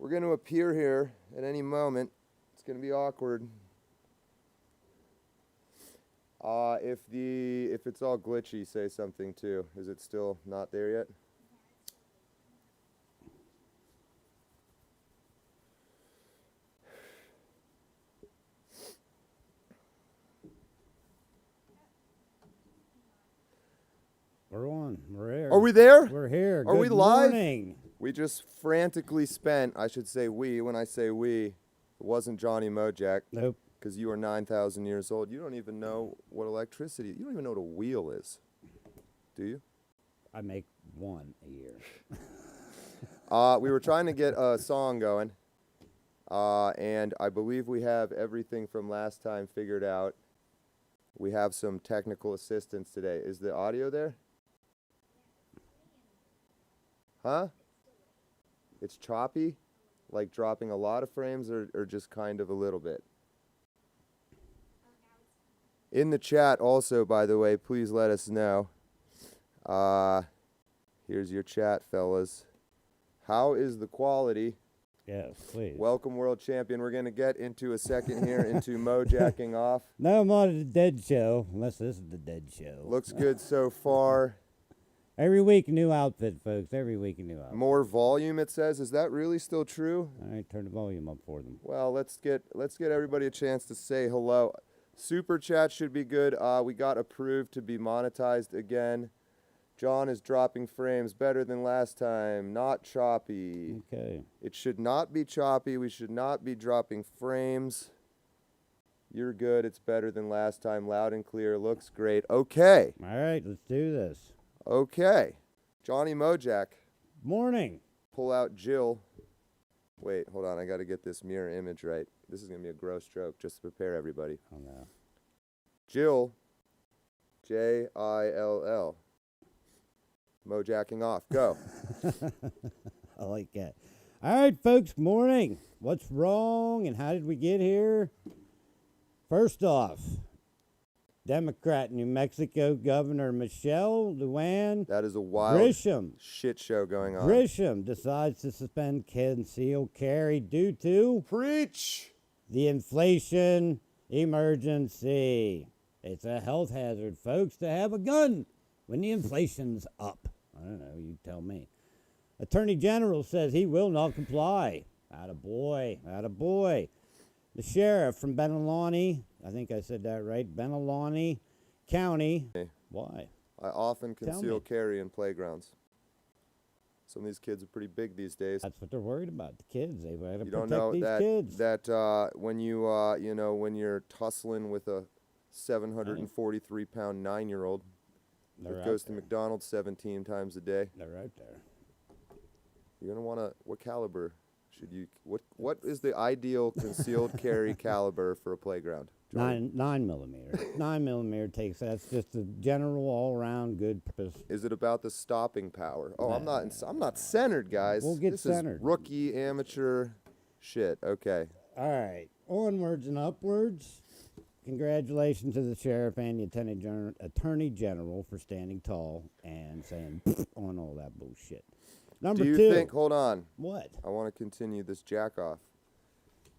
We're going to appear here at any moment. It's going to be awkward. If it's all glitchy, say something too. Is it still not there yet? We're on. We're here. Are we there? We're here. Are we Good live? morning. We just frantically spent, I should say we, when I say we, it wasn't Johnny Mojack. Nope. Because you are 9,000 years old. You don't even know what electricity, you don't even know what a wheel is. Do you? I make one a year. We were trying to get a song going. And I believe we have everything from last time figured out. We have some technical assistance today. Is the audio there? Huh? It's choppy? Like dropping a lot of frames or just kind of a little bit? In the chat also, by the way, please let us know. Here's your chat, fellas. How is the quality? Yes, please. Welcome, world champion. We're going to get into a second here into Mojacking off. No, I'm on the Dead Show, unless this is the Dead Show. Looks good so far. Every week, a new outfit, folks. Every week, a new outfit. More volume, it says. Is that really still true? All right, turn the volume up for them. Well, let's get everybody a chance to say hello. Super chat should be good. We got approved to be monetized again. John is dropping frames better than last time. Not choppy. Okay. It should not be choppy. We should not be dropping frames. You're good. It's better than last time. Loud and clear. Looks great. Okay. All right, let's do this. Okay. Johnny Mojack. Morning. Pull out Jill. Wait, hold on. I got to get this mirror image right. This is going to be a gross stroke just to prepare everybody. Oh, no. Jill. Jill. Mojacking off. Go. I like that. All right, folks, morning. What's wrong and how did we get here? First off, Democrat New Mexico Governor Michelle Lujan That is a wild Grisham. shit show going on. Grisham decides to suspend concealed carry due to Preach! the inflation emergency. It's a health hazard, folks, to have a gun when the inflation's up. I don't know, you tell me. Attorney General says he will not comply. Attaboy, attaboy. The sheriff from Benelani, I think I said that right, Benelani County. Hey. Why? I often Tell conceal me. carry in playgrounds. Some of these kids are pretty big these days. That's what they're worried about, the kids. They want to You don't protect know these that kids. when when you're tussling with a 743-pound 9-year-old They're that out goes to there. McDonald's 17 times a day, They're out there. you're gonna want to. What caliber should you? What is the ideal concealed carry caliber for a playground? Jordan? 9 millimeter. 9 millimeter takes. That's just a general all-around good purpose. Is it about the stopping power? Oh, I'm No, not centered, guys. We'll get this centered. is rookie amateur shit. Okay. All right, onwards and upwards. Congratulations to the sheriff and the attorney general for standing tall and saying on all that bullshit. Number Do you two. think? Hold on. What? I want to continue this jack off.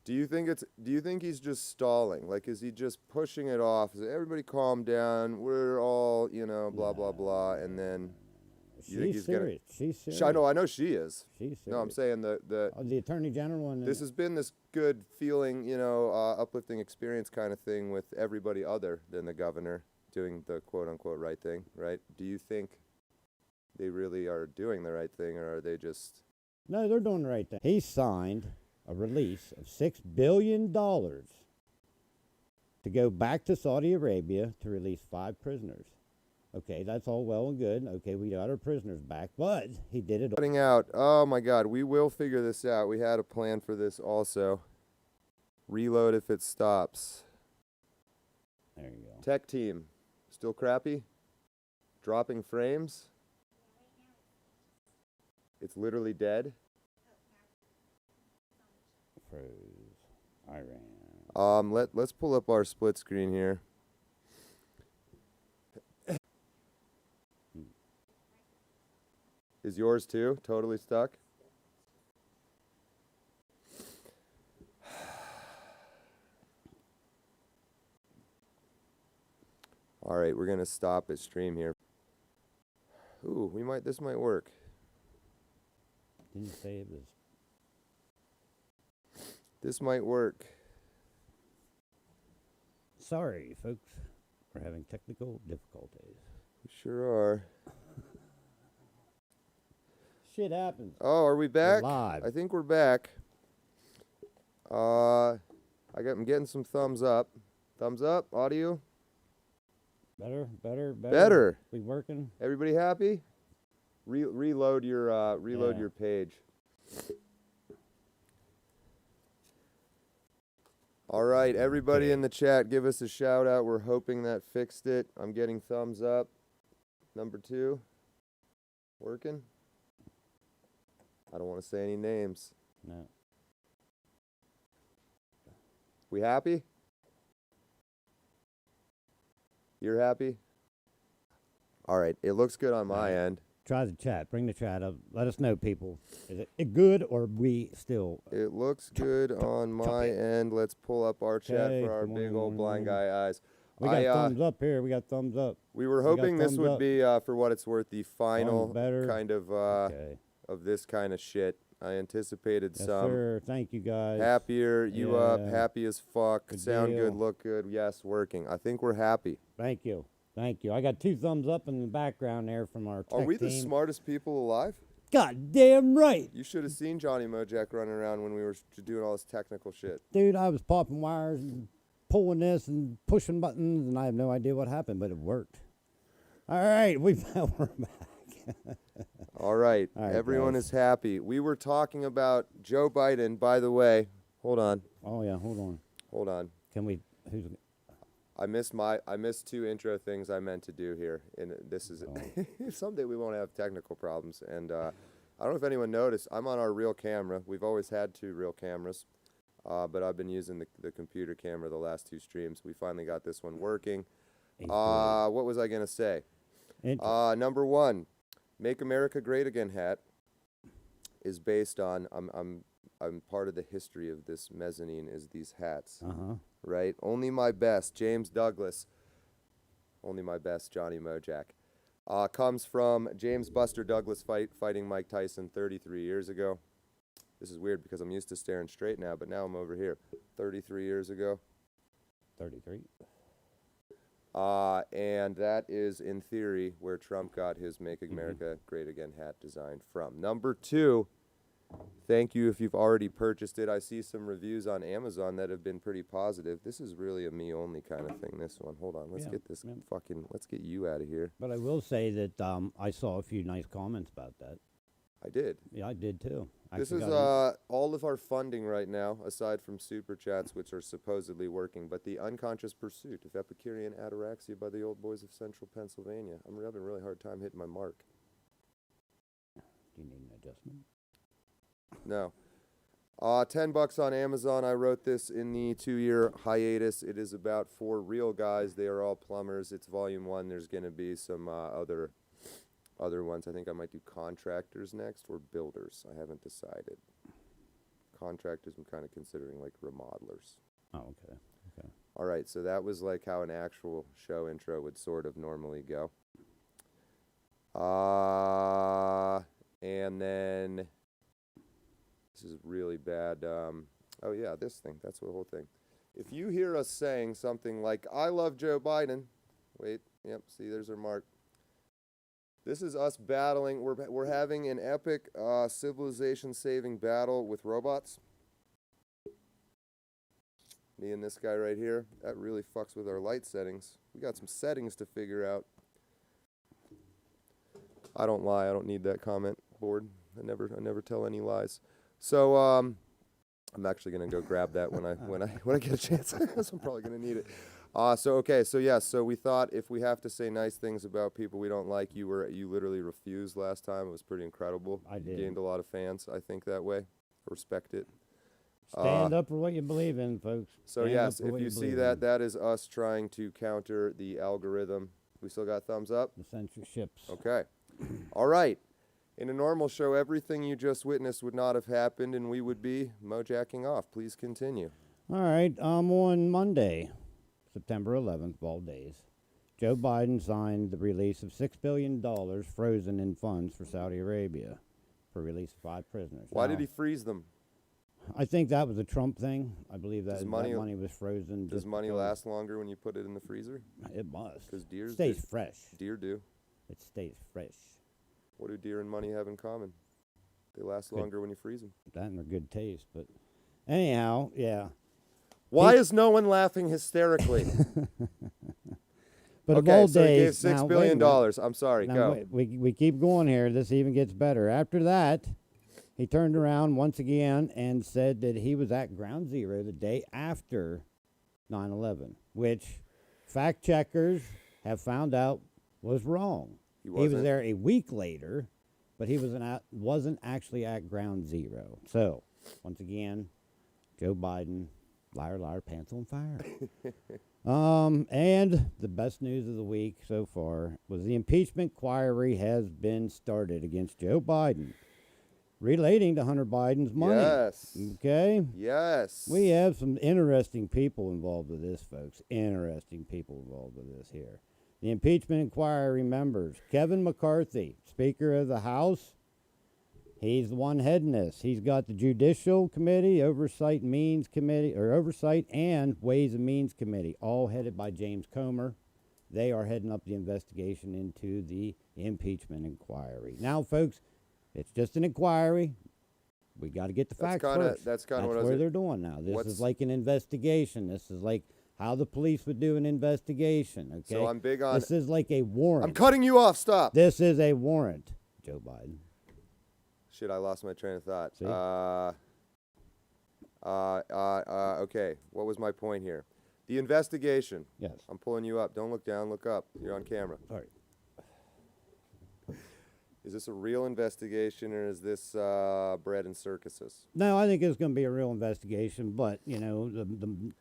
Do you think he's just stalling? Like, is he just pushing it off? Is it, everybody calm down? We're all, blah, blah, blah. And then you think She's he's serious. She's serious. I know she is. She's serious. No, I'm saying the The attorney general and this has been this good feeling, uplifting experience kind of thing with everybody other than the governor doing the quote unquote right thing, right? Do you think they really are doing the right thing, or are they just? No, they're doing the right thing. He signed a release of $6 billion to go back to Saudi Arabia to release 5 prisoners. Okay, that's all well and good. Okay, we got our prisoners back, but he did it. Putting out. Oh my God, we will figure this out. We had a plan for this also. Reload if it stops. There you go. Tech team, still crappy? Dropping frames? It's literally dead? Froze. Iran. Let's pull up our split screen here. Is yours too totally stuck? All right, we're gonna stop at stream here. Ooh, this might work. Didn't say it was. This might work. Sorry, folks. We're having technical difficulties. We sure are. Shit happens. Oh, are we back? We're live. I think we're back. I'm getting some thumbs up. Thumbs up, audio. Better. We working? Everybody happy? Reload your page. All right, everybody in the chat, give us a shout out. We're hoping that fixed it. I'm getting thumbs up. Number 2. Working? I don't want to say any names. No. We happy? You're happy? All right, it looks good on my end. Try the chat. Bring the chat up. Let us know, people. Is it good or we still? It looks good on my end. Let's pull up our chat for our big old blind guy eyes. We got thumbs up here. We got thumbs up. We were hoping this would be, for what it's worth, the final better. kind of of this kind of shit. I anticipated Yes, some. sir. Thank you, guys. Happier, you up, Yeah. happy as fuck, Good sound deal. good, look good, yes, working. I think we're happy. Thank you. Thank you. I got 2 thumbs up in the background there from our tech Are we the team. smartest people alive? God damn right. You should have seen Johnny Mojack running around when we were doing all this technical shit. Dude, I was popping wires and pulling this and pushing buttons, and I have no idea what happened, but it worked. All right, we're back. All right, All right, everyone guys. is happy. We were talking about Joe Biden, by the way. Hold on. Oh, yeah, hold on. Can we, I missed 2 intro things I meant to do here, and this is someday we won't have technical problems. And I don't know if anyone noticed, I'm on our real camera. We've always had 2 real cameras, but I've been using the computer camera the last 2 streams. We finally got this one working. What was I gonna say? Number 1, "Make America Great Again" hat is based on. I'm part of the history of this mezzanine is these hats. Right? Only My Best, James Douglas. Only My Best, Johnny Mojack. Comes from James Buster Douglas fighting Mike Tyson 33 years ago. This is weird because I'm used to staring straight now, but now I'm over here. 33 years ago. 33. And that is, in theory, where Trump got his Make America Great Again hat design from. Number 2, thank you if you've already purchased it. I see some reviews on Amazon that have been pretty positive. This is really a me-only kind of thing, this one. Hold on, let's get this let's get you out of here. But I will say that I saw a few nice comments about that. I did. Yeah, I did too. This is all of our funding right now, aside from Super Chats, which are supposedly working, but the unconscious pursuit of Epicurean ataraxia by the old boys of central Pennsylvania. I'm having a really hard time hitting my mark. Do you need an adjustment? No. $10 on Amazon. I wrote this in the 2-year hiatus. It is about 4 real guys. They are all plumbers. It's volume 1. There's going to be some other ones. I think I might do contractors next or builders. I haven't decided. Contractors, I'm kind of considering like remodelers. Oh, okay. All right, so that was like how an actual show intro would sort of normally go. And then this is really bad. Oh yeah, this thing. That's the whole thing. If you hear us saying something like, "I love Joe Biden," wait, yep, see, there's our mark. This is us battling. We're having an epic civilization-saving battle with robots. Me and this guy right here. That really fucks with our light settings. We got some settings to figure out. I don't lie. I don't need that comment board. I never tell any lies. So I'm actually gonna go grab that when I get a chance. I'm probably gonna need it. So we thought if we have to say nice things about people we don't like, you literally refused last time. It was pretty incredible. I did. You gained a lot of fans, I think, that way. Respect it. Stand up for what you believe in, folks. So Stand yes, up for if what you see believe that, in. that is us trying to counter the algorithm. We still got thumbs up? The censorships. Okay. All right. In a normal show, everything you just witnessed would not have happened, and we would be mojacking off. Please continue. All right. On Monday, September 11th, of all days, Joe Biden signed the release of $6 billion frozen in funds for Saudi Arabia for release of 5 prisoners. Why Now, did he freeze them? I think that was a Trump thing. I believe that, Does money- that money was frozen. Does just money because last longer when you put it in the freezer? It must. Because deer Stays fresh. Deer do. It stays fresh. What do deer and money have in common? They last Good. longer when you freeze them. That and their good taste. But anyhow, yeah. Why is no one laughing hysterically? But of okay, old so he gave days, $6 now, wait a billion. minute. I'm sorry, Now, go. we keep going here. This even gets better. After that, he turned around once again and said that he was at Ground Zero the day after 9/11, which fact checkers have found out was wrong. He was wasn't. there a week later, but he wasn't actually at Ground Zero. So, once again, Joe Biden, liar, liar, pants on fire. And the best news of the week so far was the impeachment inquiry has been started against Joe Biden relating to Hunter Biden's money. Yes. Okay? Yes. We have some interesting people involved with this, folks. Interesting people involved with this here. The impeachment inquiry members, Kevin McCarthy, Speaker of the House. He's the one heading this. He's got the Judicial Committee, Oversight and Means Committee, or Oversight and Ways and Means Committee, all headed by James Comer. They are heading up the investigation into the impeachment inquiry. Now, folks, it's just an inquiry. We got to get the facts first. That's kind of what I where was. they're doing now. This is like an investigation. This is like how the police would do an investigation. Okay. So I'm big on. This is like a warrant. I'm cutting you off. Stop. This is a warrant, Joe Biden. Shit, I lost my train of thought. See? Okay, what was my point here? The investigation. Yes. I'm pulling you up. Don't look down, look up. You're on camera. Sorry. Is this a real investigation or is this bread and circuses? No, I think it's going to be a real investigation, but, you know, the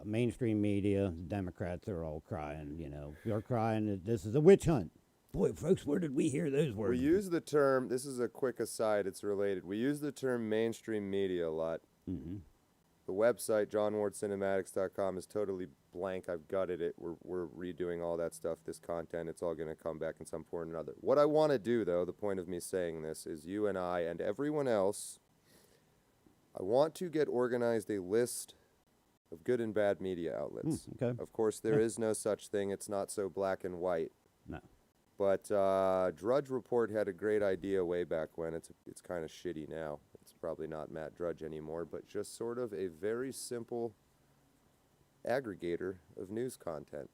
mainstream media, the Democrats are all crying, you know. They're crying that this is a witch hunt. Boy, folks, where did we hear those words? We use the term, this is a quick aside, it's related. We use the term mainstream media a lot. Mm-hmm. The website, johnwardcinematics.com, is totally blank. I've gutted it. We're redoing all that stuff, this content. It's all going to come back in some form or another. What I want to do, though, the point of me saying this, is you and I and everyone else, I want to get organized a list of good and bad media outlets. Okay. Of course, there is no such thing. It's not so black and white. No. But Drudge Report had a great idea way back when. It's kind of shitty now. It's probably not Matt Drudge anymore, but just sort of a very simple aggregator of news content.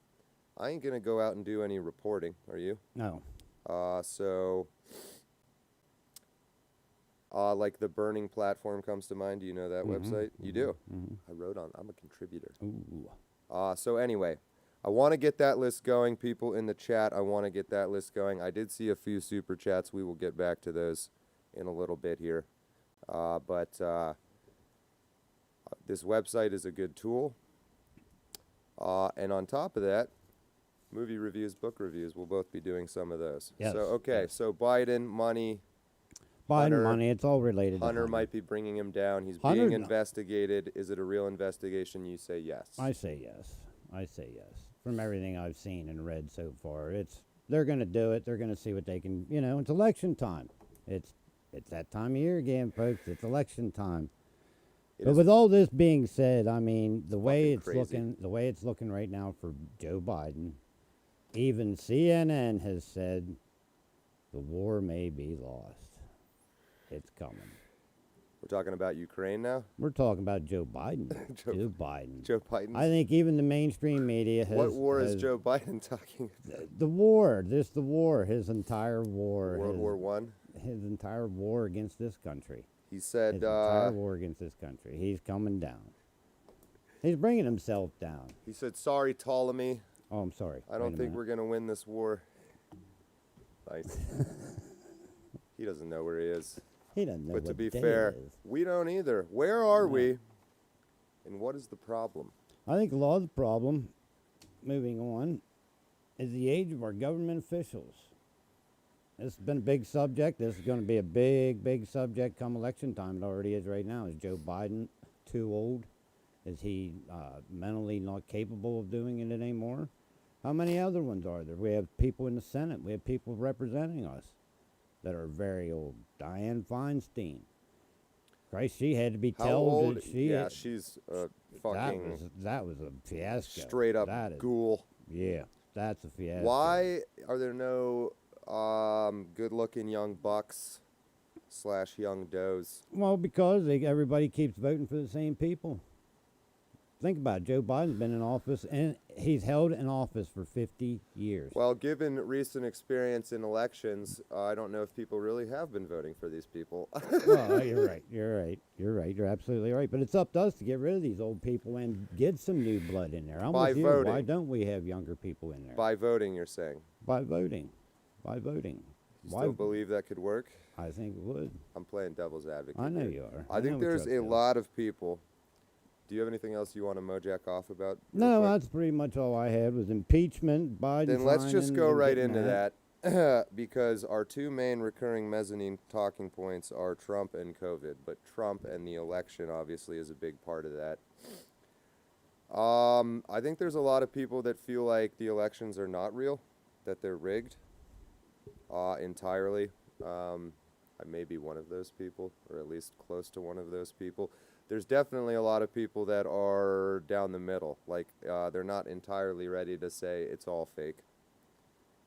I ain't going to go out and do any reporting, are you? No. Like the Burning Platform comes to mind. Do you know that website? You do? Mm-hmm. I wrote on, I'm a contributor. Ooh. So anyway, I want to get that list going. People in the chat, I want to get that list going. I did see a few super chats. We will get back to those in a little bit here. But this website is a good tool. And on top of that, movie reviews, book reviews, we'll both be doing some of those. Yes, So, okay, yes. so Biden, money. Biden Hunter- money, it's all related to Hunter might be bringing him down. He's Hunter, being no. investigated. Is it a real investigation? You say yes. I say yes. I say yes. From everything I've seen and read so far, they're going to do it. They're going to see what they can, you know, it's election time. It's that time of year again, folks. It's election time. It But is with all this being said, I mean, the way fucking it's looking right now for Joe Biden, even CNN has said the war may be lost. It's coming. We're talking about Ukraine now? We're talking about Joe Biden. Joe Biden. Joe Biden? I think even the mainstream media has... What war is Joe Biden talking about? The war. Just the war. His entire war. World War One? His entire war against this country. He said, His entire war against this country. He's coming down. He's bringing himself down. he said, sorry, Ptolemy. Oh, I'm sorry. I don't think we're going to win this war. Nice. He doesn't know where he is. He doesn't know But what to be day fair, it is. we don't either. Where are we? And what is the problem? I think a lot of the problem, moving on, is the age of our government officials. This has been a big subject. This is going to be a big, big subject come election time. It already is right now. Is Joe Biden too old? Is he mentally not capable of doing it anymore? How many other ones are there? We have people in the Senate. We have people representing us that are very old. Dianne Feinstein. Christ, she had to be How told old? that she. Yeah, she's a fucking That was a fiasco. straight up That is, ghoul. Yeah, that's a fiasco. Why are there no good-looking young bucks / young does? Well, because everybody keeps voting for the same people. Think about it. Joe Biden's been in office, and he's held in office for 50 years. Well, given recent experience in elections, I don't know if people really have been voting for these people. Well, you're right. You're absolutely right. But it's up to us to get rid of these old people and get some new blood in there. I'm By with you. voting. Why don't we have younger people in there? By voting, you're saying? By voting. By voting. You still believe that could work? I think it would. I'm playing devil's advocate. I know here. you are. I think know there's what you're a up to. lot of people. Do you have anything else you want to mojack off about? real No, quick? that's pretty much all I had was impeachment, Biden. Then let's just signing, go and right getting into that. Because our two main recurring mezzanine talking points are Trump and COVID, but Trump and the election obviously is a big part of that. I think there's a lot of people that feel like the elections are not real, that they're rigged entirely. I may be one of those people, or at least close to one of those people. There's definitely a lot of people that are down the middle, like they're not entirely ready to say it's all fake,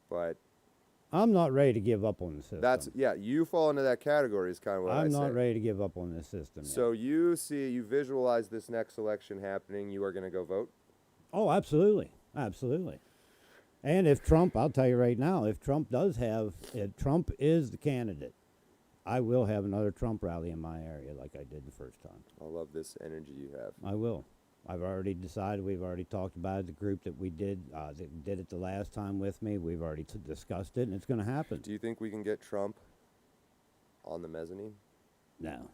but I'm not ready to give up on the system. that's, yeah, you fall into that category is kind of what I I'm say. not ready to give up on this system yet. So you visualize this next election happening, you are going to go vote? Oh, absolutely. Absolutely. And if Trump, I'll tell you right now, if Trump is the candidate, I will have another Trump rally in my area like I did the first time. I love this energy you have. I will. I've already decided. We've already talked about it. The group that we did that did it the last time with me, we've already discussed it, and it's going to happen. Do you think we can get Trump on the mezzanine? No.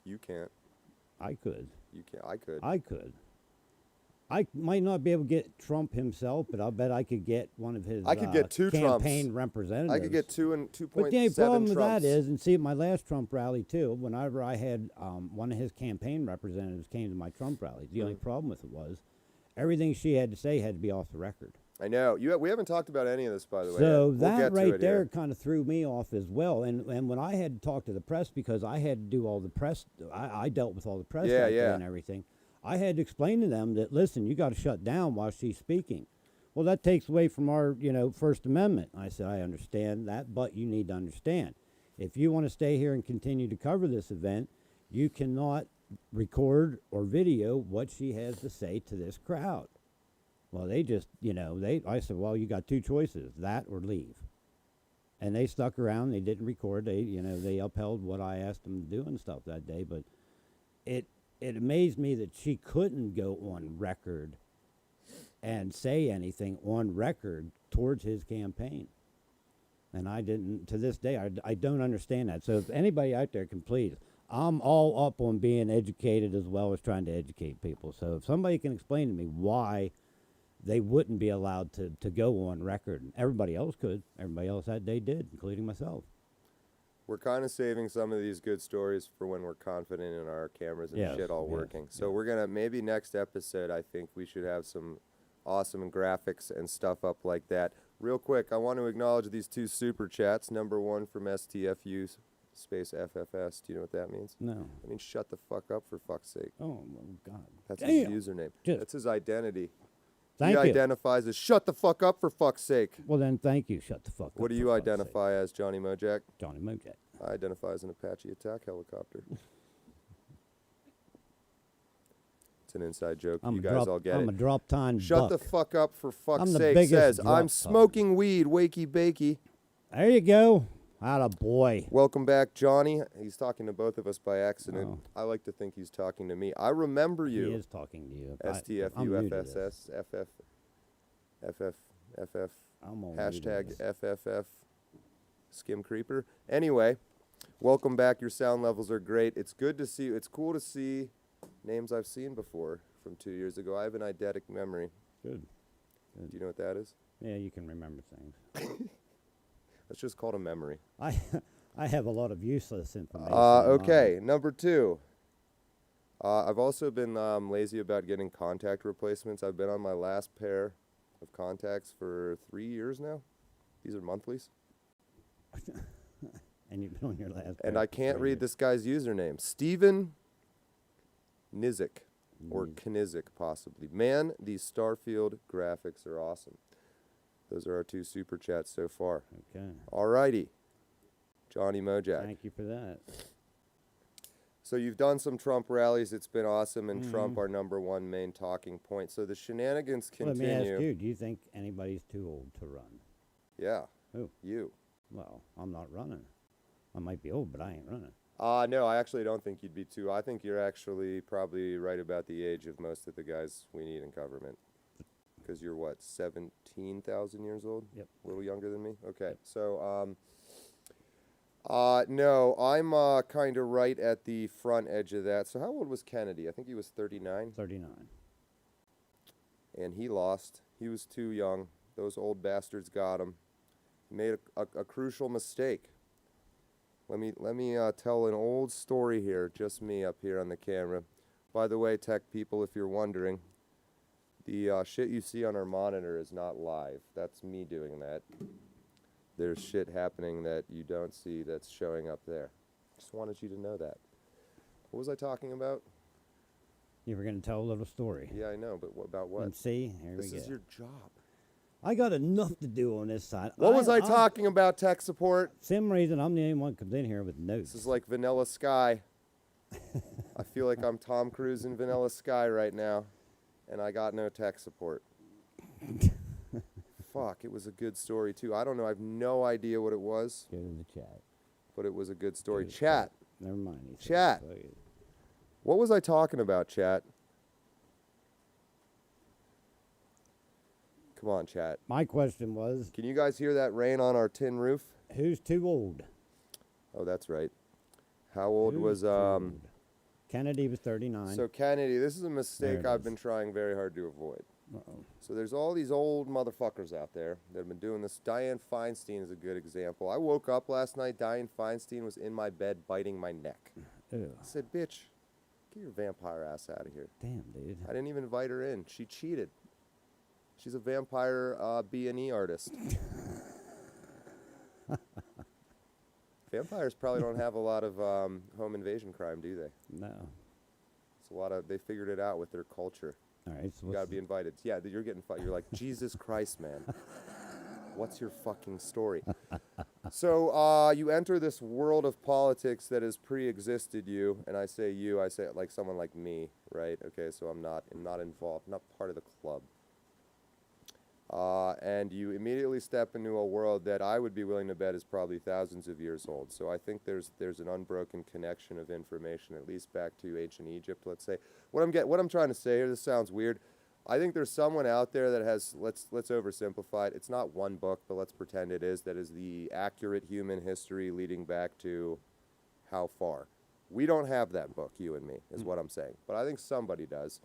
You can't. I could. You can't. I could. I could. I might not be able to get Trump himself, but I'll bet I could get one of his I could get two campaign Trumps. representatives. I could get 2.7 But the problem with that Trumps. is, and see, at my last Trump rally too, whenever I had one of his campaign representatives came to my Trump rally, the only problem with it was everything she had to say had to be off the record. I know. We haven't talked about any of this, by the way. So yet. We'll that get to right it there here. kind of threw me off as well. And when I had to talk to the press, because I had to do all the press, I dealt with all the press Yeah, out there yeah. and everything. I had to explain to them that, listen, you got to shut down while she's speaking. Well, that takes away from our, First Amendment. I said, I understand that, but you need to understand. If you want to stay here and continue to cover this event, you cannot record or video what she has to say to this crowd. Well, they just, I said, well, you got two choices, that or leave. And they stuck around. They didn't record. They upheld what I asked them to do and stuff that day. But it amazed me that she couldn't go on record and say anything on record towards his campaign. And I didn't, to this day, I don't understand that. So if anybody out there can please, I'm all up on being educated as well as trying to educate people. So if somebody can explain to me why they wouldn't be allowed to go on record, everybody else could. Everybody else that day did, including myself. We're kind of saving some of these good stories for when we're confident in our cameras and Yes, shit all yes, working. So yes. we're going to, maybe next episode, I think we should have some awesome graphics and stuff up like that. Real quick, I want to acknowledge these two super chats. Number one from STFU space FFS. Do you know what that means? No. I mean, shut the fuck up, for fuck's sake. Oh, well, God. That's Damn. his username. Just- That's his identity. Thank he you. identifies as shut the fuck up, for fuck's sake. Well, then thank you. Shut the fuck up. What do for you fuck's sake. identify as, Johnny Mojack? Johnny Mojack. I identify as an Apache attack helicopter. It's an inside joke. You guys all get I'm it. a drop time Shut buck. the fuck up, for fuck's I'm the sake, biggest says, drop I'm top. smoking weed, wakey bakey. There you go. Atta boy. Welcome back, Johnny. He's talking to both of us by accident. Oh. I like to think he's talking to me. I remember He you. is talking to you. STFU, FSS, FF, FF, I'm on mute hashtag this. FFF, Skim Creeper. Anyway, welcome back. Your sound levels are great. It's good to see. It's cool to see names I've seen before from 2 years ago. I have an eidetic memory. Good. Do you know what that is? Yeah, you can remember things. That's just called a memory. I have a lot of useless information. Okay, number two. I've also been lazy about getting contact replacements. I've been on my last pair of contacts for 3 years now. These are monthlies. And you've been on your last. And I can't read this guy's username. Steven Nizik. Or Knizik, possibly. Man, these Starfield graphics are awesome. Those are our 2 super chats so far. Okay. Alrighty. Johnny Mojack. Thank you for that. So you've done some Trump rallies. It's been awesome. And Trump, our #1 main talking point. So the shenanigans continue. Let me ask you, do you think anybody's too old to run? Yeah. Who? You. Well, I'm not running. I might be old, but I ain't running. No, I actually don't think you'd be too. I think you're actually probably right about the age of most of the guys we need in government. Because you're what, 17,000 years old? Yep. A little younger than me? Okay. Yep. So, no, I'm kind of right at the front edge of that. So how old was Kennedy? I think he was 39. 39. And he lost. He was too young. Those old bastards got him. He made a crucial mistake. Let me tell an old story here, just me up here on the camera. By the way, tech people, if you're wondering, the shit you see on our monitor is not live. That's me doing that. There's shit happening that you don't see that's showing up there. Just wanted you to know that. What was I talking about? You were going to tell a little story. Yeah, I know, but about what? And see, here we go. This is your job. I got enough to do on this side. What was I talking about, tech support? Same reason I'm the only one comes in here with notes. This is like Vanilla Sky. I feel like I'm Tom Cruise in Vanilla Sky right now, and I got no tech support. Fuck, it was a good story, too. I don't know. I have no idea what it was. Go to the chat. But it was a good story. Chat. Never mind. Chat. What was I talking about, chat? Come on, chat. My question was... Can you guys hear that rain on our tin roof? Who's too old? Oh, that's right. How old was... Kennedy was 39. So Kennedy, this is a mistake I've been trying very hard to avoid. Uh-oh. So there's all these old motherfuckers out there that have been doing this. Dianne Feinstein is a good example. I woke up last night, Dianne Feinstein was in my bed biting my neck. Ew. I said, bitch, get your vampire ass out of here. Damn, dude. I didn't even invite her in. She cheated. She's a vampire B&E artist. Vampires probably don't have a lot of home invasion crime, do they? No. It's a lot of, they figured it out with their culture. All right. So You gotta be invited. Yeah, you're getting you're like, Jesus Christ, man. What's your fucking story? So you enter this world of politics that has pre-existed you, and I say you, I say it like someone like me, right? Okay, so I'm not involved, not part of the club. And you immediately step into a world that I would be willing to bet is probably thousands of years old. So I think there's an unbroken connection of information, at least back to ancient Egypt, let's say. What I'm trying to say here, this sounds weird. I think there's someone out there that has, let's oversimplify it. It's not one book, but let's pretend it is, that is the accurate human history leading back to how far. We don't have that book, you and me, is what I'm saying. But I think somebody does.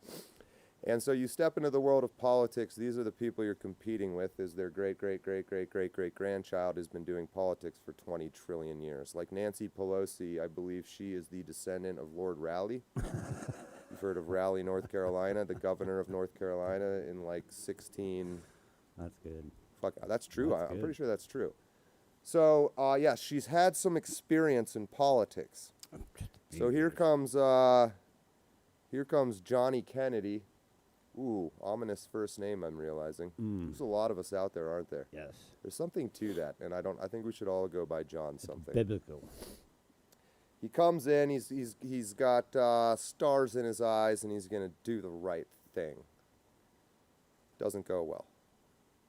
And so you step into the world of politics. These are the people you're competing with. Is their great-great-great-great-great-great-grandchild has been doing politics for 20 trillion years. Like Nancy Pelosi, I believe she is the descendant of Lord Raleigh. You've heard of Raleigh, North Carolina, the governor of North Carolina in like 16... That's good. Fuck, that's true. I'm good. pretty sure that's true. So, yeah, she's had some experience in politics. So here comes Johnny Kennedy. Ooh, ominous first name, I'm realizing. There's a lot of us out there, aren't there? Yes. There's something to that, and I think we should all go by John something. Biblical. He comes in, he's got stars in his eyes, and he's going to do the right thing. Doesn't go well.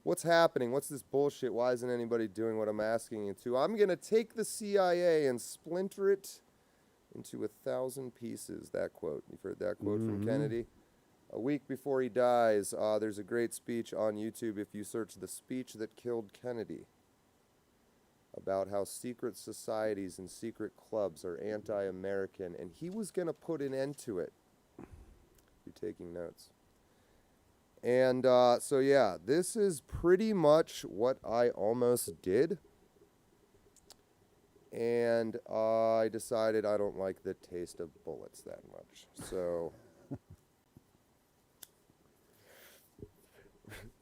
What's happening? What's this bullshit? Why isn't anybody doing what I'm asking you to? I'm going to take the CIA and splinter it into 1,000 pieces. That quote. You've heard that quote from Kennedy? A week before he dies, there's a great speech on YouTube if you search the speech that killed Kennedy about how secret societies and secret clubs are anti-American, and he was going to put an end to it. You're taking notes. And so, yeah, this is pretty much what I almost did. And I decided I don't like the taste of bullets that much. So...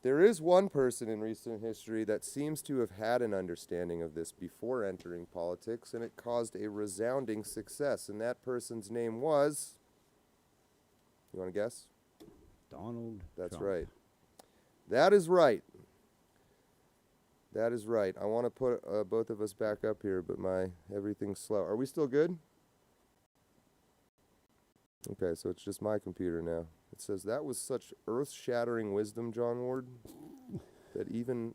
There is one person in recent history that seems to have had an understanding of this before entering politics, and it caused a resounding success. And that person's name was. You want to guess? Donald That's Trump. right. That is right. That is right. I want to put both of us back up here, but everything's slow. Are we still good? Okay, so it's just my computer now. It says that was such earth-shattering wisdom, John Ward, that even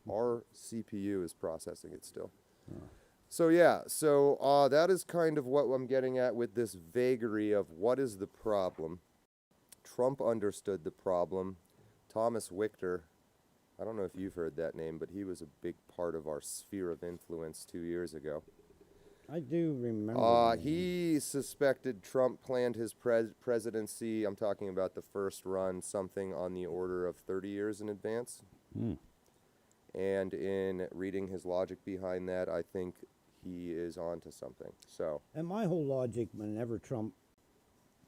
our CPU is processing it still. Oh. So yeah, that is kind of what I'm getting at with this vagary of what is the problem. Trump understood the problem. Thomas Wichter, I don't know if you've heard that name, but he was a big part of our sphere of influence 2 years ago. I do remember. He suspected Trump planned his presidency, I'm talking about the first run, something on the order of 30 years in advance. Mm. And in reading his logic behind that, I think he is onto something. So. And my whole logic, whenever Trump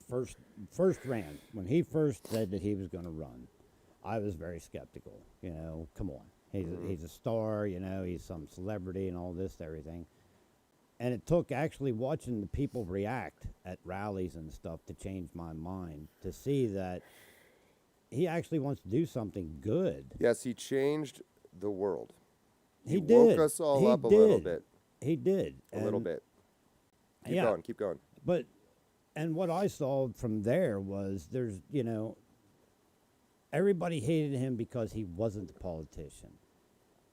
first ran, when he first said that he was going to run, I was very skeptical. You know, come on, he's a star. You know, he's some celebrity and all this, everything. And it took actually watching the people react at rallies and stuff to change my mind, to see that he actually wants to do something good. Yes, he changed the world. He woke did. us all He up a did. little bit. He did. A little bit. Keep going. But, and what I saw from there was everybody hated him because he wasn't a politician.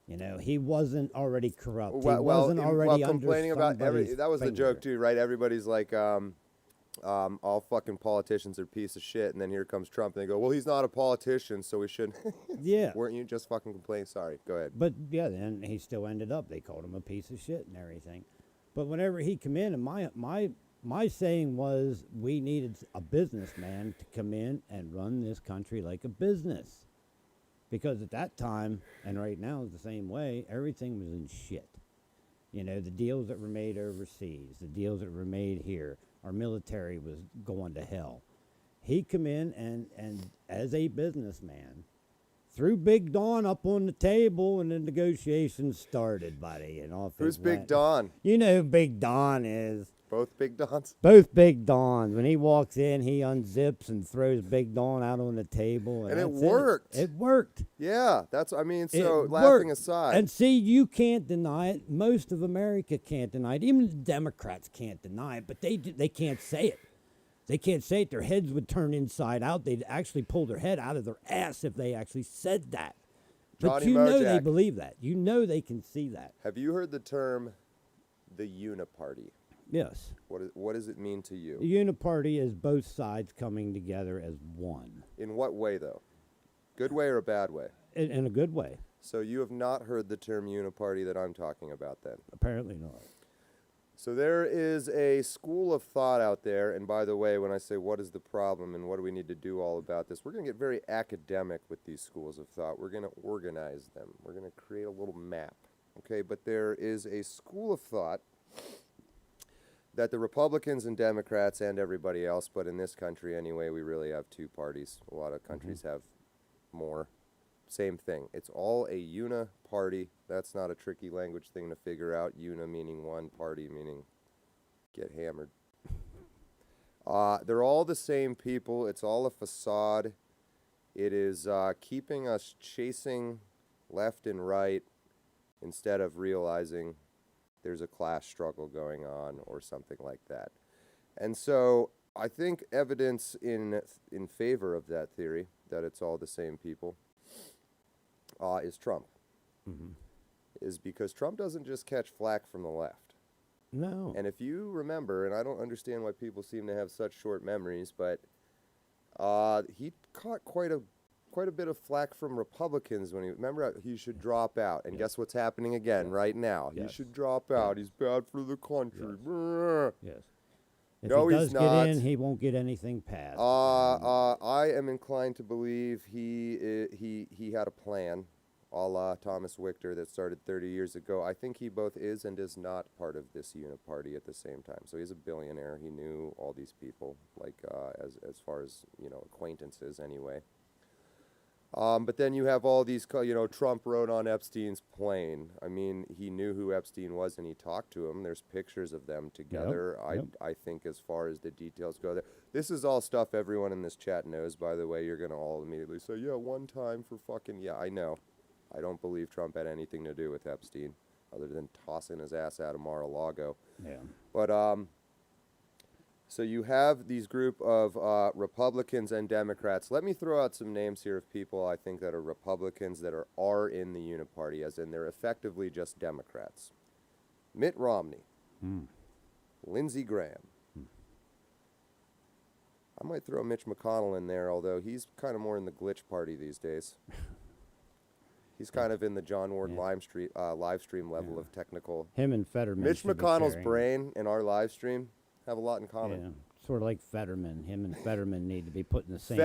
You know, he wasn't already corrupt. He wasn't already complaining under about that was the finger. joke too, right? Everybody's like, all fucking politicians are a piece of shit, and then here comes Trump, and they go, well, he's not a politician, so we shouldn't. Yeah. Weren't you just fucking complaining? Sorry, go ahead. But yeah, then he still ended up. They called him a piece of shit and everything. But whenever he came in, and my saying was, we needed a businessman to come in and run this country like a business. Because at that time, and right now is the same way, everything was in shit. You know, the deals that were made overseas, the deals that were made here, our military was going to hell. He come in and as a businessman, threw Big Don up on the table, and the negotiations started, buddy. And off Who's it Big went. Don? You know who Big Don is. Both Big Dons? Both Big Dons. When he walks in, he unzips and throws Big Don out on the table. And it that's worked. It worked. Yeah, so It laughing worked. aside. And see, you can't deny it. Most of America can't deny it. Even the Democrats can't deny it, but they can't say it. They can't say it. Their heads would turn inside out. They'd actually pull their head out of their ass if they actually said that. But Johnny you know they Mojack. believe that. You know they can see that. Have you heard the term the uniparty? Yes. What does it mean to you? The uniparty is both sides coming together as one. In what way, though? Good way or a bad way? In a good way. So you have not heard the term uniparty that I'm talking about then? Apparently not. So there is a school of thought out there, and by the way, when I say what is the problem and what do we need to do all about this, we're going to get very academic with these schools of thought. We're going to organize them. We're going to create a little map, okay? But there is a school of thought that the Republicans and Democrats and everybody else, but in this country anyway, we really have two parties. A lot of countries have more. Same thing. It's all a uni-party. That's not a tricky language thing to figure out. Uni meaning one, party meaning get hammered. They're all the same people. It's all a facade. It is keeping us chasing left and right instead of realizing there's a class struggle going on or something like that. And so I think evidence in favor of that theory, that it's all the same people, is Trump. Mm-hmm. Is because Trump doesn't just catch flack from the left. No. And if you remember, and I don't understand why people seem to have such short memories, but he caught quite a bit of flack from Republicans when he should drop out. And guess what's happening again right now? Yes. He should drop out. He's bad for the country. Brr. Yes. If No, he he's does not. get in, he won't get anything passed. I am inclined to believe he had a plan, a la Thomas Wichter, that started 30 years ago. I think he both is and is not part of this uniparty at the same time. So he's a billionaire. He knew all these people, like as far as acquaintances anyway. But then you have all these, Trump rode on Epstein's plane. I mean, he knew who Epstein was and he talked to him. There's pictures of them together. Yep. I think as far as the details go there. This is all stuff everyone in this chat knows, by the way. You're going to all immediately say, yeah, one time for fucking, yeah, I know. I don't believe Trump had anything to do with Epstein other than tossing his ass out of Mar-a-Lago. Yeah. But, so you have these group of Republicans and Democrats. Let me throw out some names here of people I think that are Republicans that are in the Uniparty, as in they're effectively just Democrats. Mitt Romney. Lindsey Graham. I might throw Mitch McConnell in there, although he's kind of more in the glitch party these days. He's kind of in the John Ward live stream level of technical. Him and Fetterman. Mitch should be McConnell's sharing. brain and our live stream have a lot in common. Yeah, sort of like Fetterman. Him and Fetterman need to be put in the same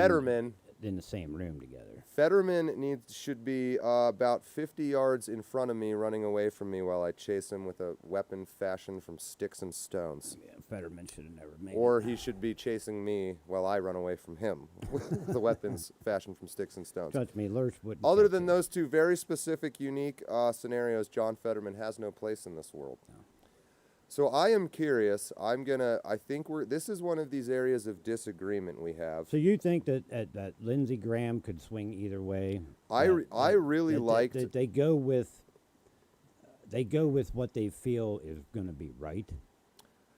in the same room together. Fetterman should be about 50 yards in front of me, running away from me while I chase him with a weapon fashioned from sticks and stones. Yeah, Fetterman should have never made Or it. he should be chasing me while I run away from him with the weapons fashioned from sticks and stones. Trust me, Lurch wouldn't. Other catch than him. those two very specific, unique scenarios, John Fetterman has no place in this world. No. So I am curious. I think this is one of these areas of disagreement we have. So you think that Lindsey Graham could swing either way? I really liked. That they go with what they feel is going to be right,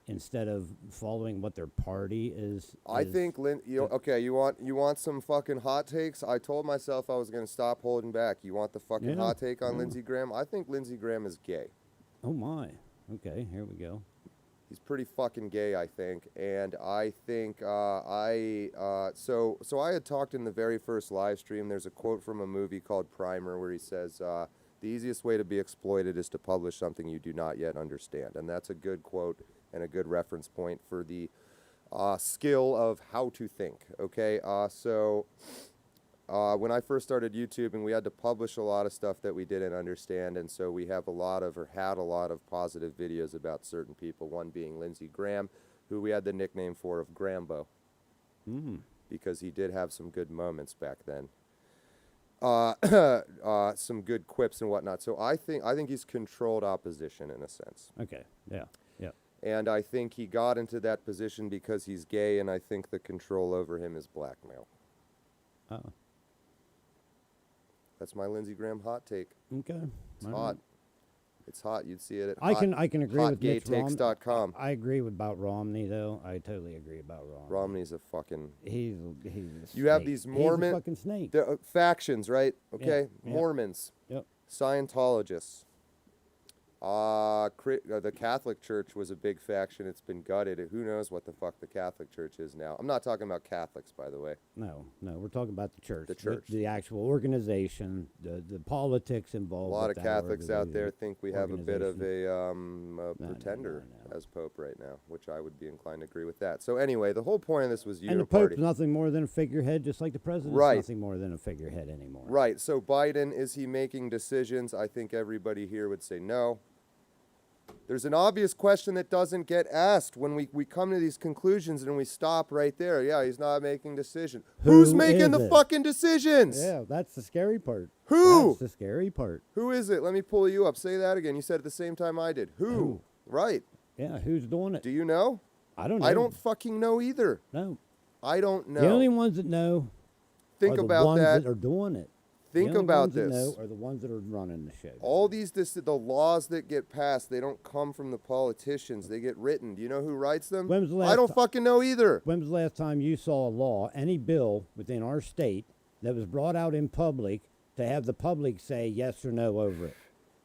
instead of following what their party is. I think you want some fucking hot takes? I told myself I was going to stop holding back. You want the fucking hot take on Lindsey Graham? I think Lindsey Graham is gay. Oh my. Okay, here we go. He's pretty fucking gay, I think, and I think so I had talked in the very first live stream. There's a quote from a movie called Primer where he says, "The easiest way to be exploited is to publish something you do not yet understand," and that's a good quote and a good reference point for the skill of how to think. Okay, when I first started YouTubing, we had to publish a lot of stuff that we didn't understand, and so we had a lot of positive videos about certain people, one being Lindsey Graham, who we had the nickname for of Grambo, because he did have some good moments back then. Some good quips and whatnot. So I think he's controlled opposition in a sense. Okay, yeah. And I think he got into that position because he's gay, and I think the control over him is blackmail. Oh. That's my Lindsey Graham hot take. Okay. It's hot. It's hot. You'd see it at I can agree with Mitch Romney. hotgaytakes.com. I agree about Romney though. I totally agree about Romney. Romney's a fucking. He's a You have snake. these He's Mormon a fucking snake. factions, right? Okay, Yeah. Mormons, Yep. Scientologists. The Catholic Church was a big faction. It's been gutted. Who knows what the fuck the Catholic Church is now? I'm not talking about Catholics, by the way. No, we're talking about the church. The church. The actual organization, the politics A involved. lot with of that Catholics out there think we have a bit of organization. a pretender no. as Pope right now, which I would be inclined to agree with that. So anyway, the whole point of this was And the Pope's uniparty. nothing more than a figurehead, just like the president's Right. nothing more than a figurehead anymore. Right. So Biden, is he making decisions? I think everybody here would say no. There's an obvious question that doesn't get asked when we come to these conclusions and we stop right there. Yeah, he's not making decisions. Who's making is the it? fucking decisions? Yeah, that's the scary part. Who? That's the scary part. Who is it? Let me pull you up. Say that again. You said it at the same time I did. Who? Right. Yeah, who's doing it? Do you know? I don't know. I don't fucking know either. No. I don't know. The only ones that know Think are the about ones that. that are doing it. Think the only about ones this. That know are the ones that are running the show. All these, the laws that get passed, they don't come from the politicians. They get written. Do you know who writes them? When was the last I don't ti- fucking know either. When was the last time you saw a law, any bill within our state that was brought out in public to have the public say yes or no over it?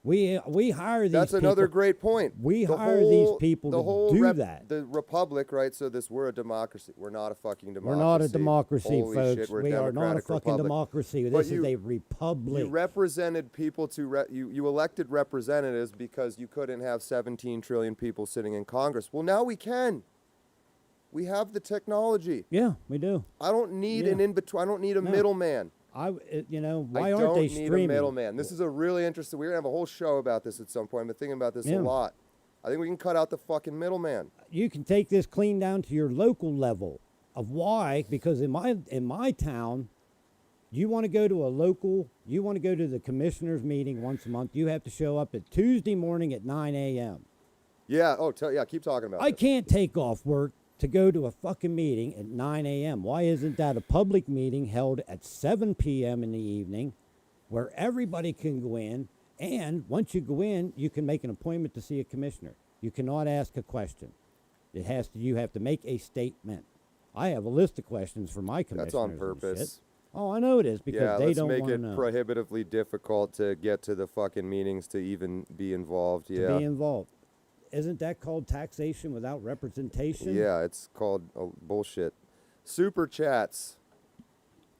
We hire these That's people. another great point. We The hire these whole- people the to whole do that. The republic, right? So we're a democracy. We're not a fucking democracy. We're not a democracy, Holy folks. Shit, we're We are not a democratic fucking republic. democracy. But This you- is a republic. You represented people you elected representatives because you couldn't have 17 trillion people sitting in Congress. Well, now we can. We have the technology. Yeah, we do. I don't need Yeah. an in-between. I don't need a middleman. Why I aren't don't they need streaming? a middleman. This is a really interesting. We're gonna have a whole show about this at some point. I've been thinking about this Yeah. a lot. I think we can cut out the fucking middleman. You can take this clean down to your local level of why, because in my town, You want to go to you want to go to the commissioners meeting once a month, you have to show up at Tuesday morning at 9 a.m. Yeah. Oh, keep talking about I this. can't take off work to go to a fucking meeting at 9 a.m. Why isn't that a public meeting held at 7 p.m. in the evening where everybody can go in, and once you go in, you can make an appointment to see a commissioner. You cannot ask a question. You have to make a statement. I have a list of questions for my commissioners. That's on and purpose. shit. Oh, I know it is because they let's don't make want to it know. prohibitively difficult to get to the fucking meetings to even be involved. To Yeah. be involved. Isn't that called taxation without representation? Yeah, it's called bullshit. Super chats.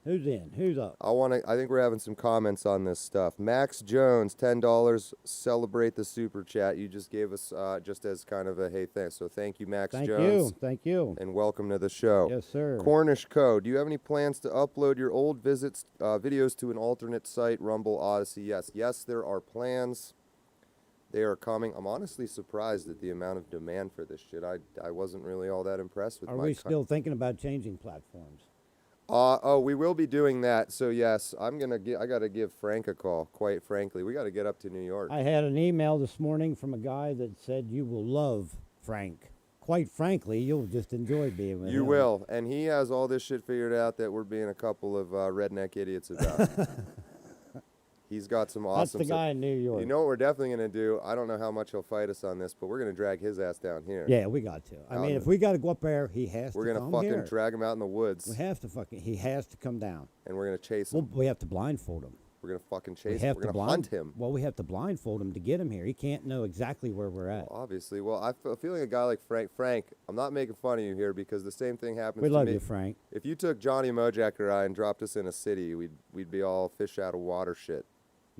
Who's in? Who's up? I think we're having some comments on this stuff. Max Jones, $10. Celebrate the super chat you just gave us, just as kind of a hey thanks. So thank you, Max Jones. Thank you. And welcome to the show. Yes, sir. Cornish Co. Do you have any plans to upload your old videos to an alternate site, Rumble, Odyssey? Yes, there are plans. They are coming. I'm honestly surprised at the amount of demand for this shit. I wasn't really all that impressed with. Are we still thinking about changing platforms? We will be doing that. So yes, I got to give Frank a call. Quite frankly, we got to get up to New York. I had an email this morning from a guy that said you will love Frank. Quite frankly, you'll just enjoy being with him. You will, and he has all this shit figured out that we're being a couple of redneck idiots about. He's got some awesome. That's the guy in New York. You know what we're definitely gonna do? I don't know how much he'll fight us on this, but we're gonna drag his ass down here. Yeah, we got to. I mean, if we got to go up there, he has We're to gonna come fucking here. drag him out in the woods. We have to fucking. He has to come down. And we're gonna chase him. Well, we have to blindfold him. We're gonna fucking We chase him. have We're to gonna hunt him. Well, we have to blindfold him to get him here. He can't know exactly where we're at. Well, obviously. Well, I feel feeling a guy like Frank. Frank, I'm not making fun of you here because the same thing happens We to love me. you, Frank. If you took Johnny Mojack or I and dropped us in a city, we'd be all fish out of water shit.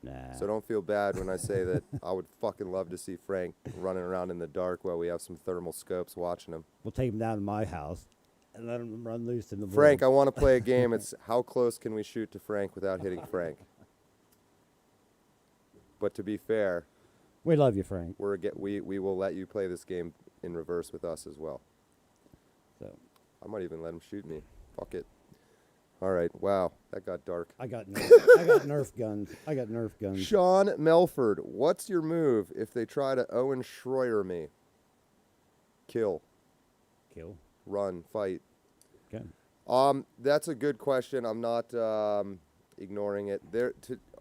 Nah. So don't feel bad when I say that I would fucking love to see Frank running around in the dark while we have some thermal scopes watching him. We'll take him down to my house and let him run loose in the Frank, I woods. want to play a game. It's how close can we shoot to Frank without hitting Frank? But to be fair, We love you, Frank. we will let you play this game in reverse with us as well. So I might even let him shoot me. Fuck it. All right. Wow, that got dark. I got Nerf guns. I got Nerf guns. Sean Melford, what's your move if they try to Owen Schroyer me? Kill, Kill. run, fight. Okay. That's a good question. I'm not ignoring it.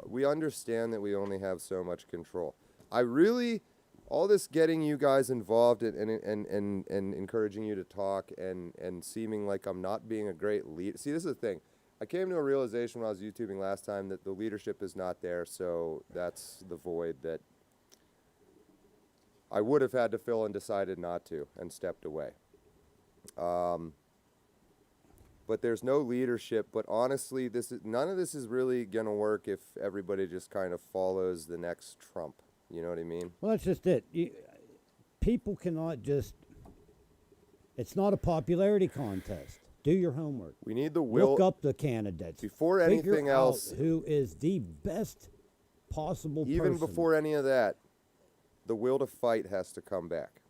We understand that we only have so much control. All this getting you guys involved and encouraging you to talk and seeming like I'm not being a great lead. See, this is the thing. I came to a realization when I was YouTubing last time that the leadership is not there, so that's the void that I would have had to fill and decided not to and stepped away. But there's no leadership. But honestly, none of this is really going to work if everybody just kind of follows the next Trump. You know what I mean? Well, that's just it. People cannot just. It's not a popularity contest. Do your homework. We need the will. Look up the candidates. Before Figure anything else, out who is the best possible even person. before any of that, the will to fight has to come back.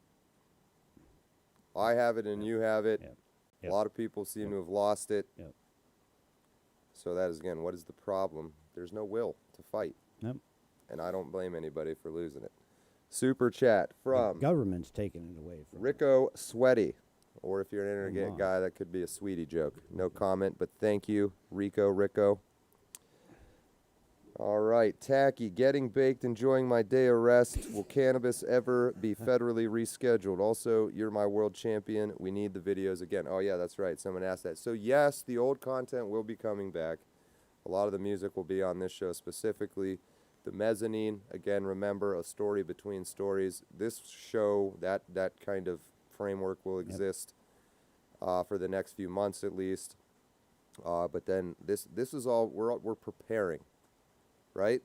I have it and you have it. Yep. A lot of people seem to have lost it. Yep. So that is, again, what is the problem? There's no will to fight. Yep. And I don't blame anybody for losing it. Super chat from The government's taking it away from Rico Sweaty. Or if you're an internet on. guy, that could be a sweetie joke. No comment, but thank you, Rico. All right, Tacky, getting baked, enjoying my day of rest. Will cannabis ever be federally rescheduled? Also, you're my world champion. We need the videos again. Oh, yeah, that's right. Someone asked that. So, yes, the old content will be coming back. A lot of the music will be on this show specifically. The Mezzanine, again, remember, a story between stories. This show, that kind of framework will exist for the next few months at least. But then this is all we're preparing. Right?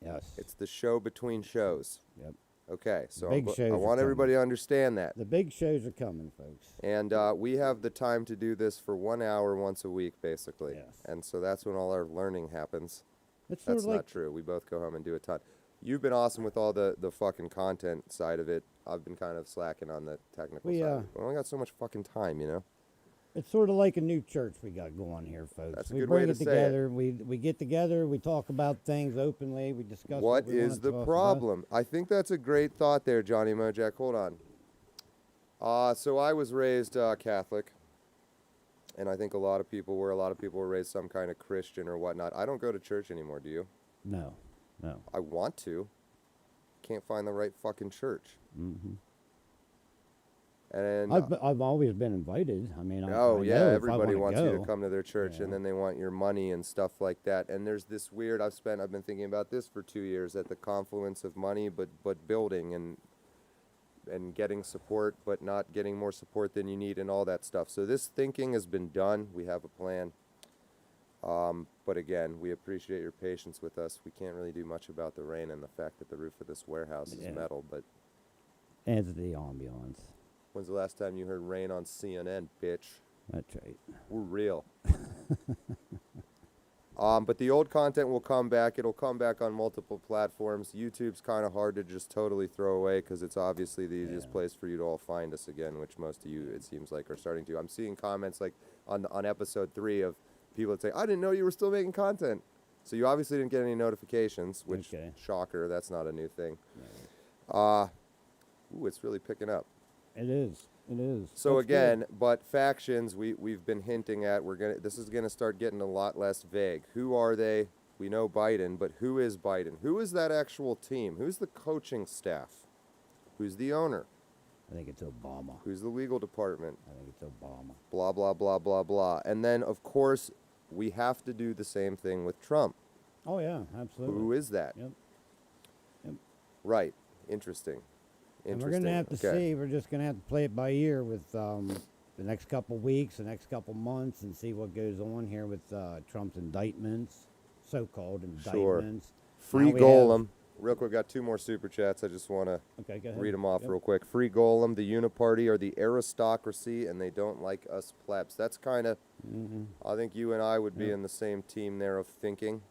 Yes. It's the show between shows. Yep. Okay, so Big shows I are want everybody to understand that. The big shows are coming, folks. And we have the time to do this for 1 hour once a week, basically. Yes. And so that's when all our learning happens. It's sort That's of like not true. We both go home and do a ton. You've been awesome with all the fucking content side of it. I've been kind of slacking on the technical We, side. We only got so much fucking time, you know? It's sort of like a new church we got going here, folks. That's a we good bring way to it say together. We get together. We talk about things openly. We discuss What we wanna is the talk about. problem? I think that's a great thought there, Johnny Mojack. Hold on. So I was raised Catholic, and I think a lot of people were raised some kind of Christian or whatnot. I don't go to church anymore, do you? No. I want to. Can't find the right fucking church. Mm-hmm. And I've always been invited. I mean, I oh yeah, know if I everybody wanna wants you to go. come to their church, and Yeah. then they want your money and stuff like that. And there's this weird. I've been thinking about this for 2 years, at the confluence of money, but building and getting support, but not getting more support than you need, and all that stuff. So this thinking has been done. We have a plan. But again, we appreciate your patience with us. We can't really do much about the rain and the fact that the roof of this warehouse is Yeah. metal. But Adds to the ambiance. when's the last time you heard rain on CNN, bitch? That's right. We're real. But the old content will come back. It'll come back on multiple platforms. YouTube's kind of hard to just totally throw away because it's obviously the easiest place for you to all find us again, which most of you, it seems like, are starting to. I'm seeing comments like on episode 3 of people that say, I didn't know you were still making content. So you obviously didn't get any notifications, which, Okay. shocker, that's not a new thing. Yeah. Ooh, it's really picking up. It is. It is. So That's again, good. but factions we've been hinting at, this is gonna start getting a lot less vague. Who are they? We know Biden, but who is Biden? Who is that actual team? Who's the coaching staff? Who's the owner? I think it's Obama. Who's the legal department? I think it's Obama. Blah blah blah blah blah. And then of course we have to do the same thing with Trump. Oh yeah, absolutely. Who is that? Yep. Right. Interesting. And we're gonna have to Okay. see. We're just gonna have to play it by ear with the next couple weeks, the next couple months, and see what goes on here with Trump's indictments, so-called Sure. indictments. Free Now we Golem. Real quick, got 2 more super chats. I just want to Okay, go ahead. read them off Yep. real quick. Free Golem, the Uniparty are the aristocracy, and they don't like us plebs. That's kind of, Mm-hmm. I think you and I would be Yep. in the same team there of thinking.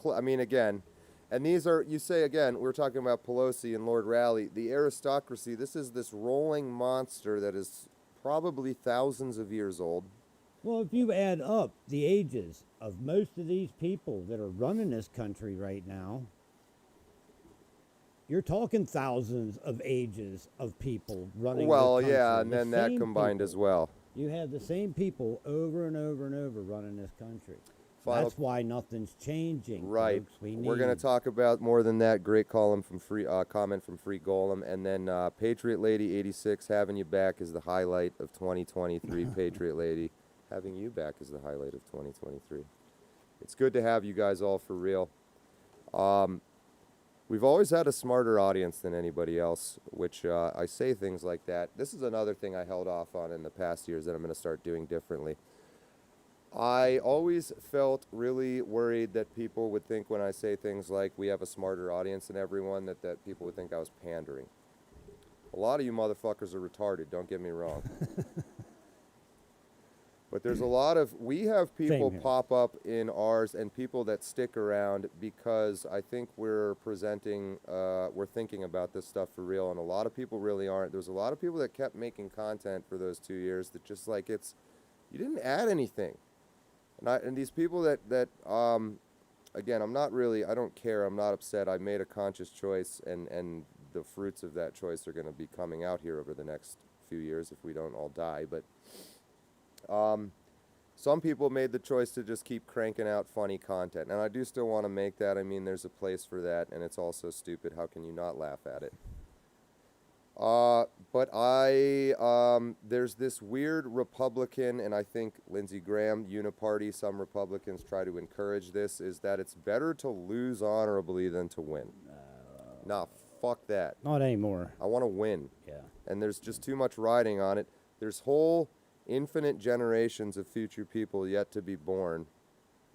I mean, again, and these are, you say again, we're talking about Pelosi and Lord Raleigh. The aristocracy, this is this rolling monster that is probably thousands of years old. Well, if you add up the ages of most of these people that are running this country right now, you're talking thousands of ages of people running. Well, this country. yeah, and The then that same combined people. as well. You have the same people over and over and over running this country. Final- That's why nothing's changing. Right. Folks. We're We're going to talk about more than that. Great comment from Free Golem, and then Patriot Lady 86 having you back is the highlight of 2023. Patriot Lady having you back is the highlight of 2023. It's good to have you guys all for real. We've always had a smarter audience than anybody else, which I say things like that. This is another thing I held off on in the past years that I'm going to start doing differently. I always felt really worried that people would think when I say things like we have a smarter audience than everyone, that people would think I was pandering. A lot of you motherfuckers are retarded, don't get me wrong. But there's a lot of, we have people Same here. pop up in ours and people that stick around because I think we're presenting, we're thinking about this stuff for real, and a lot of people really aren't. There's a lot of people that kept making content for those 2 years that just like you didn't add anything. And these people that again, I don't care, I'm not upset. I made a conscious choice, and the fruits of that choice are going to be coming out here over the next few years if we don't all die. But some people made the choice to just keep cranking out funny content, and I do still want to make that. I mean, there's a place for that, and it's also stupid. How can you not laugh at it? But there's this weird Republican, and I think Lindsey Graham, Uniparty, some Republicans try to encourage this, is that it's better to lose honorably than to win. Nah, fuck that. Not anymore. I want to win. Yeah. And there's just too much riding on it. There's whole infinite generations of future people yet to be born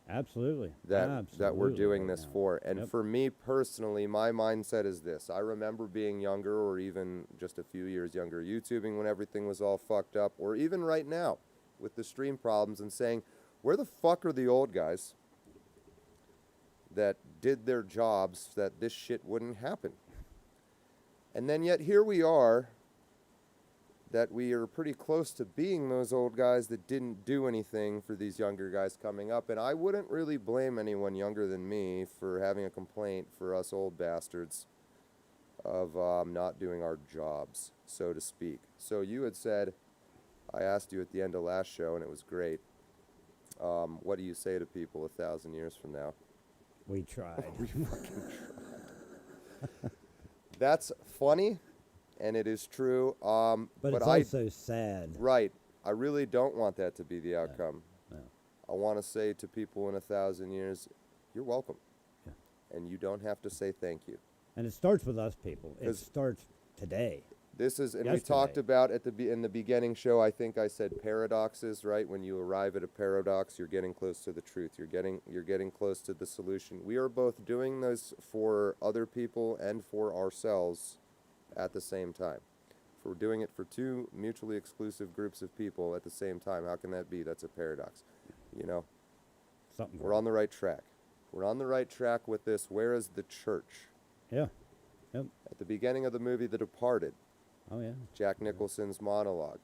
Absolutely. that we're doing right this now. for. And Yep. for me personally, my mindset is this. I remember being younger, or even just a few years younger, YouTubing when everything was all fucked up, or even right now with the stream problems, and saying, where the fuck are the old guys that did their jobs so that this shit wouldn't happen? And then yet here we are, that we are pretty close to being those old guys that didn't do anything for these younger guys coming up. And I wouldn't really blame anyone younger than me for having a complaint for us old bastards of not doing our jobs, so to speak. So you had said, I asked you at the end of last show, and it was great. What do you say to people 1,000 years from now? We tried. We fucking tried. That's funny, and it is true. But it's also sad. Right. I really don't want that to be the outcome. No. I want to say to people in 1,000 years, you're welcome. Yeah. And you don't have to say thank you. And it starts with us people. It 'Cause starts today. This is, and we Yesterday. talked about in the beginning show, I think I said paradoxes, right? When you arrive at a paradox, you're getting close to the truth. You're getting close to the solution. We are both doing this for other people and for ourselves at the same time. If we're doing it for two mutually exclusive groups of people at the same time, how can that be? That's a paradox. You know, Something. we're on the right track. We're on the right track with this. Where is the church? Yeah. Yep. At the beginning of the movie The Departed, Oh yeah. Jack Nicholson's monologue.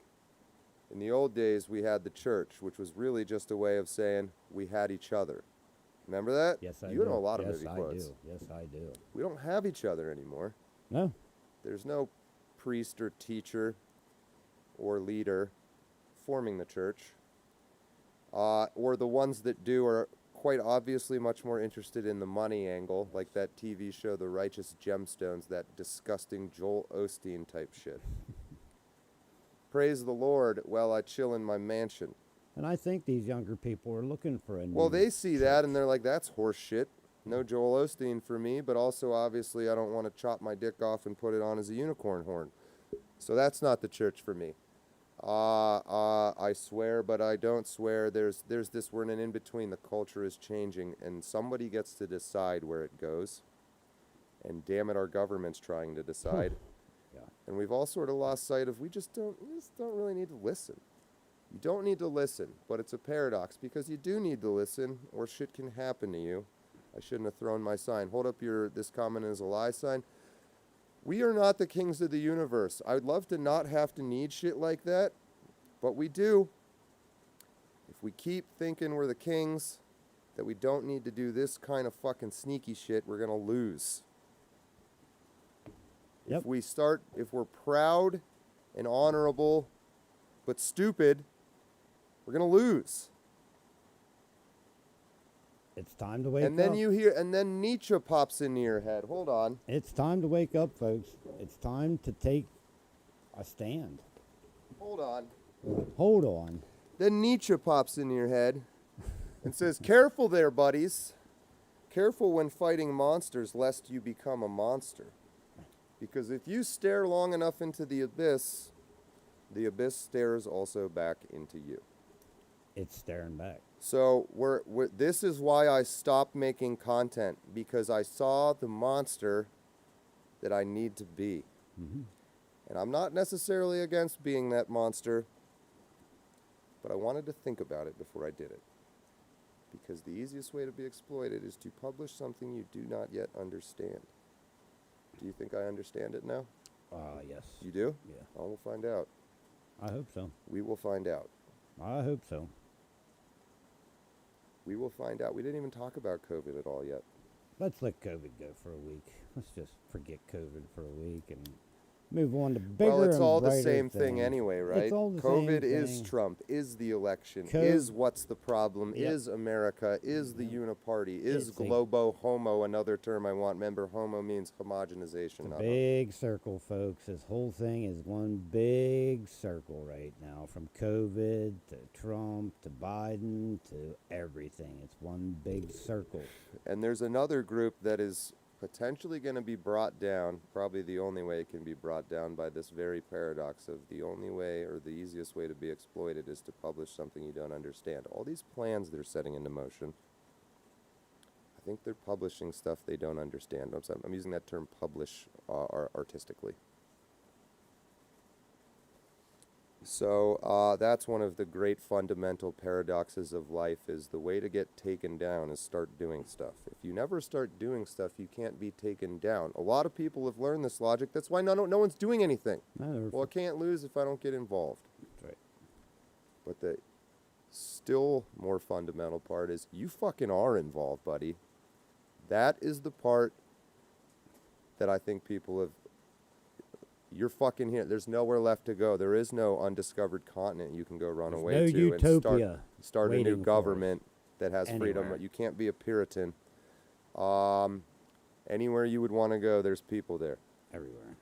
In the old days, we had the church, which was really just a way of saying we had each other. Remember that? Yes, I do. You know a lot of yes, movie I quotes. do. Yes, I do. We don't have each other anymore. No. There's no priest or teacher or leader forming the church. Or the ones that do are quite obviously much more interested in the money angle, like that TV show The Righteous Gemstones, that disgusting Joel Osteen type shit. Praise the Lord while I chill in my mansion. And I think these younger people are looking for a new Well, they see that church. and they're like, that's horse shit. No Joel Osteen for me, but also obviously I don't want to chop my dick off and put it on as a unicorn horn. So that's not the church for me. I swear, but I don't swear. There's this, we're in an in-between. The culture is changing, and somebody gets to decide where it goes. And damn it, our government's trying to decide. Yeah. And we've all sort of lost sight of we just don't really need to listen. You don't need to listen, but it's a paradox because you do need to listen or shit can happen to you. I shouldn't have thrown my sign. Hold up this comment is a lie sign. We are not the kings of the universe. I'd love to not have to need shit like that, but we do. If we keep thinking we're the kings, that we don't need to do this kind of fucking sneaky shit, we're going to lose. Yep. If we're proud and honorable, but stupid, we're going to lose. It's time to wake And then up. and then Nietzsche pops into your head. Hold on. It's time to wake up, folks. It's time to take a stand. Hold on. Hold on. Then Nietzsche pops into your head and says, careful there, buddies. Careful when fighting monsters, lest you become a monster. Because if you stare long enough into the abyss stares also back into you. It's staring back. So this is why I stopped making content, because I saw the monster that I need to be. Mm-hmm. And I'm not necessarily against being that monster, but I wanted to think about it before I did it. Because the easiest way to be exploited is to publish something you do not yet understand. Do you think I understand it now? Yes. You do? Yeah. Oh, we'll find out. I hope so. We will find out. I hope so. We will find out. We didn't even talk about COVID at all yet. Let's let COVID go for a week. Let's just forget COVID for a week and move on to bigger Well, it's and all the brighter same thing things. anyway, right? It's all the COVID same is thing. Trump, is the election, Co- is what's the problem, Yep. is America, is the uniparty, is It's a- globo homo, another term I want. Remember, homo means homogenization. It's a not big circle, folks. This whole thing is one big circle right now. From COVID to Trump to Biden to everything. It's one big circle. And there's another group that is potentially going to be brought down, probably the only way it can be brought down, by this very paradox of the only way or the easiest way to be exploited is to publish something you don't understand. All these plans they're setting into motion, I think they're publishing stuff they don't understand. I'm using that term publish artistically. So that's one of the great fundamental paradoxes of life is the way to get taken down is start doing stuff. If you never start doing stuff, you can't be taken down. A lot of people have learned this logic. That's why no one's doing anything. No, Well, I can't lose if I don't get involved. that's right. But the still more fundamental part is you fucking are involved, buddy. That is the part that I think people have. You're fucking here. There's nowhere left to go. There is no undiscovered continent you can go run There's away no to and utopia start a new waiting for government that has freedom. anywhere. You can't be a Puritan. Anywhere you would want to go, there's people there. Everywhere.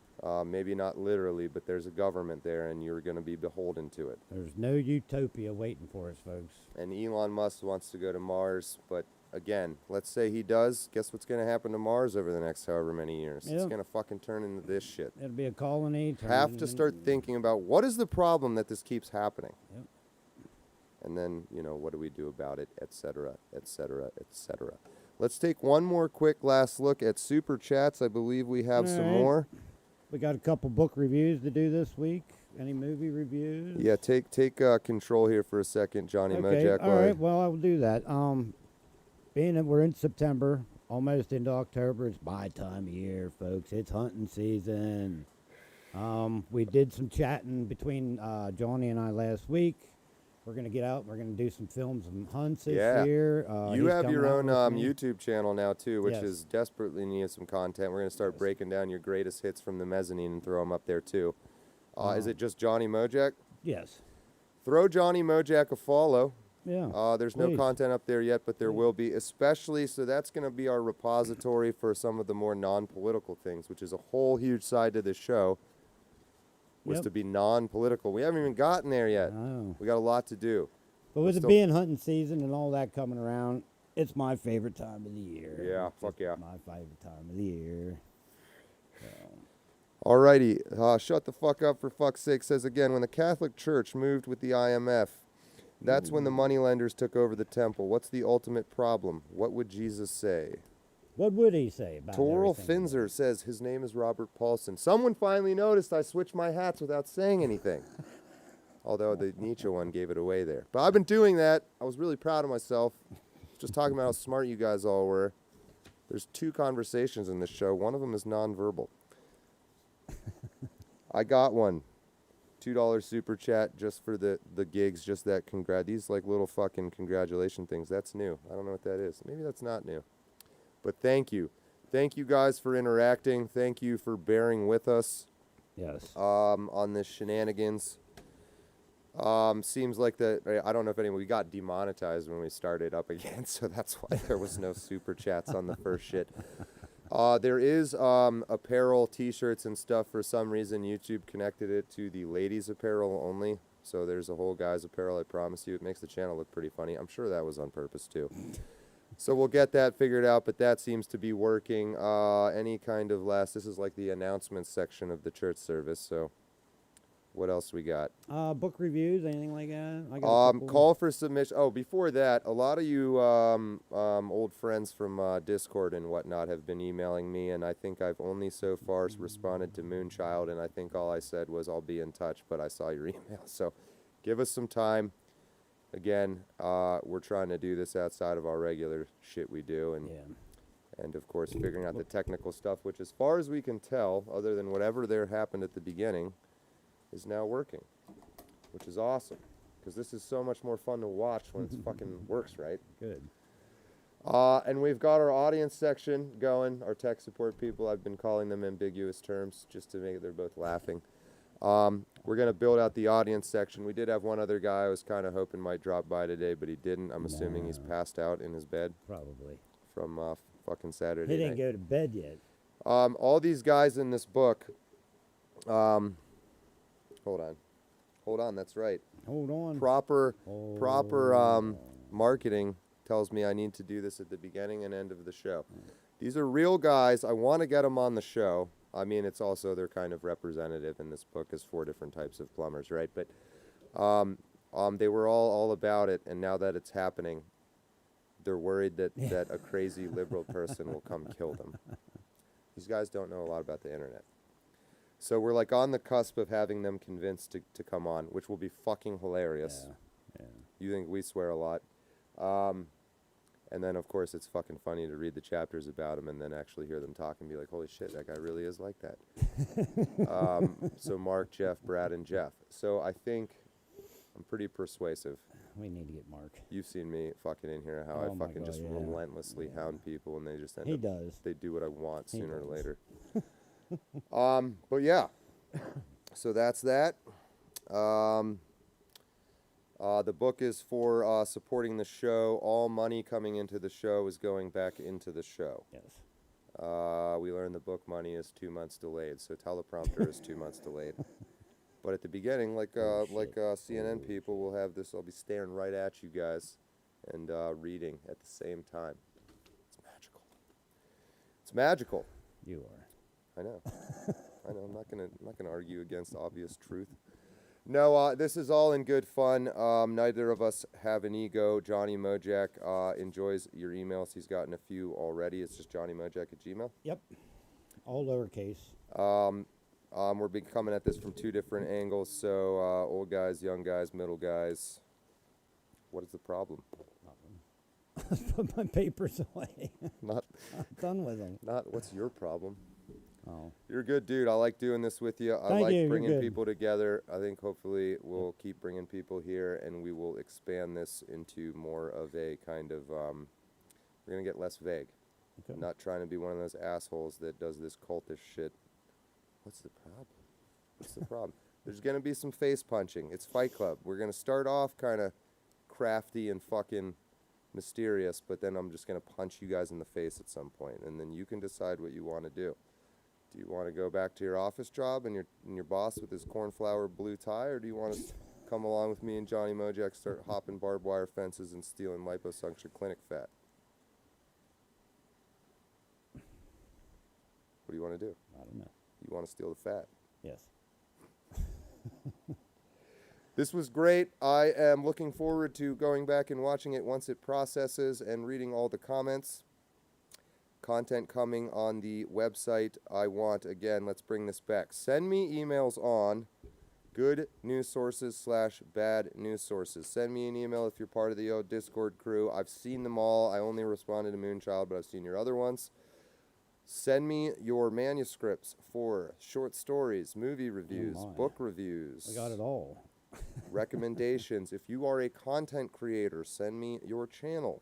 Maybe not literally, but there's a government there, and you're going to be beholden to it. There's no utopia waiting for us, folks. And Elon Musk wants to go to Mars, but again, let's say he does. Guess what's going to happen to Mars over the next however many years? It's Yeah. going to fucking turn into this shit. It'll be a colony. Have to start thinking about what is the problem that this keeps happening. Yep. And then, what do we do about it, et cetera, et cetera, et cetera. Let's take one more quick last look at Super Chats. I believe we have some Alright. more. We got a couple book reviews to do this week. Any movie reviews? Yeah, take control here for a second, Johnny Okay. Mojack. All right. Well, I will do that. Being that we're in September, almost into October, it's my time of year, folks. It's hunting season. We did some chatting between Johnny and I last week. We're gonna get out. We're gonna do some films and hunts this Yeah. year. You he's have your coming own out with me. YouTube channel now, too, which Yes. is desperately needs some content. We're going to start breaking down your greatest hits from the Mezzanine and throw them up there, too. Is it just Johnny Mojack? Yes. Throw Johnny Mojack a follow. Yeah. There's no Please. content up there yet, but there will be, especially, so that's going to be our repository for some of the more non-political things, which is a whole huge side to this show, was Yep. to be non-political. We haven't even gotten there yet. Oh. We got a lot to do. But with it still- being hunting season and all that coming around, it's my favorite time of the year. Yeah, It's fuck just yeah. My favorite time of the year. Alrighty, shut the fuck up for fuck's sake. Says again, when the Catholic Church moved with the IMF, that's when the moneylenders took over the temple. What's the ultimate problem? What would Jesus say? What would he say about Toral everything? Finzer says his name is Robert Paulson. Someone finally noticed I switched my hats without saying anything. Although the Nietzsche one gave it away there. But I've been doing that. I was really proud of myself. Just talking about how smart you guys all were. There's 2 conversations in this show. One of them is nonverbal. I got one. $2 super chat just for the gigs, just that these like little fucking congratulation things. That's new. I don't know what that is. Maybe that's not new. But thank you. Thank you guys for interacting. Thank you for bearing with us Yes. on this shenanigans. Seems like I don't know if anyone, we got demonetized when we started up again, so that's why there was no super chats on the first shit. There is apparel, t-shirts and stuff. For some reason, YouTube connected it to the ladies' apparel only. So there's a whole guy's apparel, I promise you. It makes the channel look pretty funny. I'm sure that was on purpose, too. So we'll get that figured out, but that seems to be working. Any kind of this is like the announcements section of the church service, so what else we got? Book reviews, anything like that? I got a couple. Call for submission. Oh, before that, a lot of you old friends from Discord and whatnot have been emailing me, and I think I've only so far responded to Moonchild, and I think all I said was I'll be in touch, but I saw your email. So give us some time. Again, we're trying to do this outside of our regular shit we do, and Yeah. and of course figuring out the technical stuff, which as far as we can tell, other than whatever there happened at the beginning, is now working, which is awesome, because this is so much more fun to watch when it fucking works right. Good. And we've got our audience section going, our tech support people. I've been calling them ambiguous terms just to make it, they're both laughing. We're going to build out the audience section. We did have one other guy I was kind of hoping might drop by today, but he didn't. I'm assuming he's passed out in his bed Probably. from fucking Saturday He didn't night. go to bed yet. All these guys in this book, hold on, that's right. Hold on. Proper Hold marketing tells me I need to do this at the beginning and end of the show. These are real guys. I want to get them on the show. I mean, it's also, they're kind of representative in this book as 4 different types of plumbers, right? But they were all about it, and now that it's happening, they're worried that a crazy liberal person will come kill them. These guys don't know a lot about the internet. So we're like on the cusp of having them convinced to come on, which will be fucking hilarious. Yeah. You think we swear a lot. And then, of course, it's fucking funny to read the chapters about them and then actually hear them talk and be like, holy shit, that guy really is like that. So Mark, Jeff, Brad, and Jeff. So I think I'm pretty persuasive. We need to get Mark. You've seen me fucking in here, how Oh I my fucking God, just yeah. relentlessly hound people and they just end He up, does. they do what I want He sooner or does. later. But yeah, so that's that. The book is for supporting the show. All money coming into the show is going back into the show. Yes. We learned the book money is 2 months delayed, so teleprompter is 2 months delayed. But at the beginning, like CNN people will have this. I'll be staring right at you guys, and reading at the same time. It's magical. It's magical. You are. I know. I know. I'm not gonna argue against obvious truth. No, this is all in good fun. Neither of us have an ego. Johnny Mojack enjoys your emails. He's gotten a few already. It's just johnnymojack@gmail.com. Yep. All lowercase. We're coming at this from two different angles. So old guys, young guys, middle guys. What is the problem? Put my papers away. Not, I'm done with them. not. What's your problem? Oh. You're a good dude. I like doing this with you. I Thank like you, you're bringing good. people together. I think hopefully we'll keep bringing people here, and we will expand this into more of a kind of. We're gonna get less vague. Okay. I'm not trying to be one of those assholes that does this cultish shit. What's the problem? What's the problem? There's gonna be some face punching. It's Fight Club. We're gonna start off kind of crafty and fucking mysterious, but then I'm just gonna punch you guys in the face at some point, and then you can decide what you want to do. Do you want to go back to your office job and your boss with his cornflower blue tie, or do you want to come along with me and Johnny Mojack, start hopping barbed wire fences and stealing liposuction clinic fat? What do you want to do? I don't know. You want to steal the fat? Yes. This was great. I am looking forward to going back and watching it once it processes and reading all the comments. Content coming on the website. I want, again, let's bring this back. Send me emails on good news sources / bad news sources. Send me an email if you're part of the Discord crew. I've seen them all. I only responded to Moonchild, but I've seen your other ones. Send me your manuscripts for short stories, movie reviews, my. book reviews. We got it all. Recommendations. If you are a content creator, send me your channel.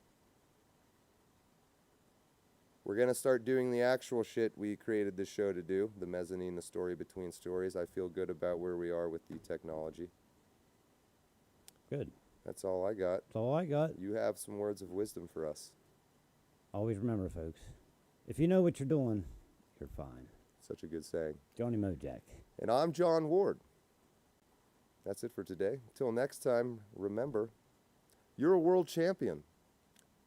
We're going to start doing the actual shit we created this show to do, the mezzanine, the story between stories. I feel good about where we are with the technology. Good. That's all I got. That's all I got. You have some words of wisdom for us. Always remember, folks, if you know what you're doing, you're fine. Such a good saying. Johnny Mojack. And I'm John Ward. That's it for today. Till next time, remember, you're a world champion.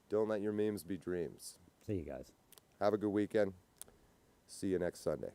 Don't let your memes be dreams. See you guys. Have a good weekend. See you next Sunday.